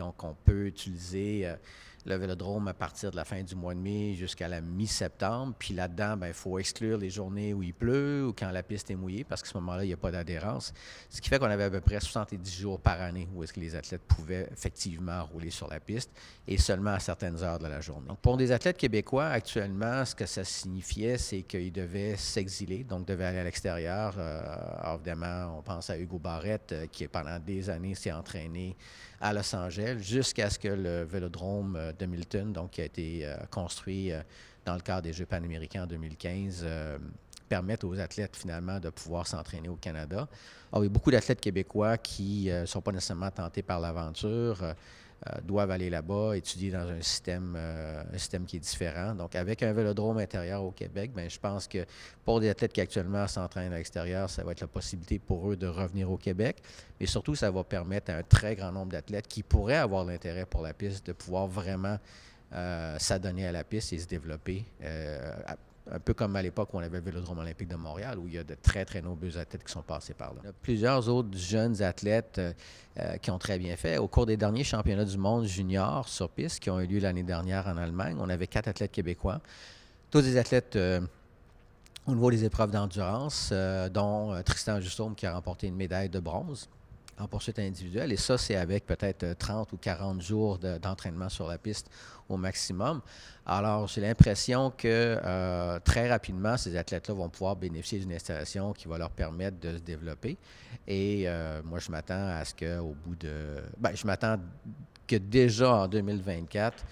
Donc, on peut utiliser le vélodrome à partir de la fin du mois de mai jusqu'à la mi-septembre. Puis là-dedans, il faut exclure les journées où il pleut ou quand la piste est mouillée, parce qu'à ce moment-là, il n'y a pas d'adhérence. Ce qui fait qu'on avait à peu près 70 jours par année où est-ce que les athlètes pouvaient effectivement rouler sur la piste et seulement à certaines heures de la journée. Donc, pour des athlètes québécois, actuellement, ce que ça signifiait, c'est qu'ils devaient s'exiler, donc devaient aller à l'extérieur. Alors, évidemment, on pense à Hugo Barrette, qui pendant des années s'est entraîné à Los Angeles jusqu'à ce que le vélodrome de Milton, donc qui a été construit dans le cadre des Jeux panaméricains en 2015, permettent aux athlètes finalement de pouvoir s'entraîner au Canada. Alors, il y a beaucoup d'athlètes québécois qui ne sont pas nécessairement tentés par l'aventure, doivent aller là-bas, étudier dans un système qui est différent. Donc, avec un vélodrome intérieur au Québec, je pense que pour des athlètes qui actuellement s'entraînent à l'extérieur, ça va être la possibilité pour eux de revenir au Québec. Mais surtout, ça va permettre à un très grand nombre d'athlètes qui pourraient avoir l'intérêt pour la piste de pouvoir vraiment s'adonner à la piste et se développer. Un peu comme à l'époque où on avait le Vélodrome olympique de Montréal, où il y a de très, très nombreux athlètes qui sont passés par là. Il y a plusieurs autres jeunes athlètes qui ont très bien fait. Au cours des derniers championnats du monde junior sur piste qui ont eu lieu l'année dernière en Allemagne, on avait 4 athlètes québécois. Tous des athlètes au niveau des épreuves d'endurance, dont Tristan Justaume qui a remporté une médaille de bronze en poursuite individuelle. Et ça, c'est avec peut-être 30 ou 40 jours d'entraînement sur la piste au maximum. Alors, j'ai l'impression que très rapidement, ces athlètes-là vont pouvoir bénéficier d'une installation qui va leur permettre de se développer. Et moi, je m'attends à ce qu'au bout de... je m'attends que déjà en 2024,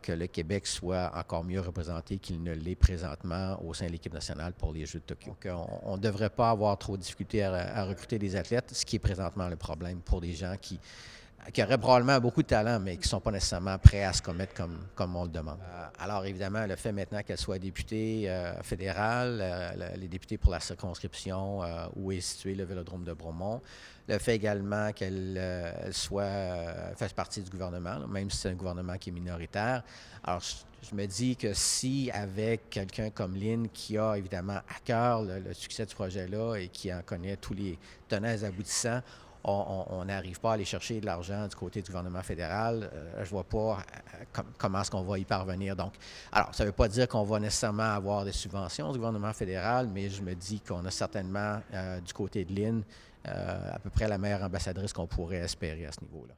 que le Québec soit encore mieux représenté qu'il ne l'est présentement au sein de l'équipe nationale pour les Jeux de Tokyo. Donc, on ne devrait pas avoir trop de difficultés à recruter des athlètes, ce qui est présentement le problème pour des gens qui auraient probablement beaucoup de talent, mais qui ne sont pas nécessairement prêts à se commettre comme on le demande. Alors, évidemment, le fait maintenant qu'elle soit députée fédérale, les députés pour la circonscription où est situé le Vélodrome de Bromont, le fait également qu'elle fasse partie du gouvernement, là, même si c'est un gouvernement qui est minoritaire. Alors, je me dis que si, avec quelqu'un comme Lynn, qui a évidemment à cœur le succès du projet-là et qui en connaît tous les tenants et aboutissants, on n'arrive pas à aller chercher de l'argent du côté du gouvernement fédéral. Je ne vois pas comment est-ce qu'on va y parvenir. Donc, alors, ça ne veut pas dire qu'on va nécessairement avoir des subventions du gouvernement fédéral, mais je me dis qu'on a certainement, du côté de Lynn, à peu près la meilleure ambassadrice qu'on pourrait espérer à ce niveau-là.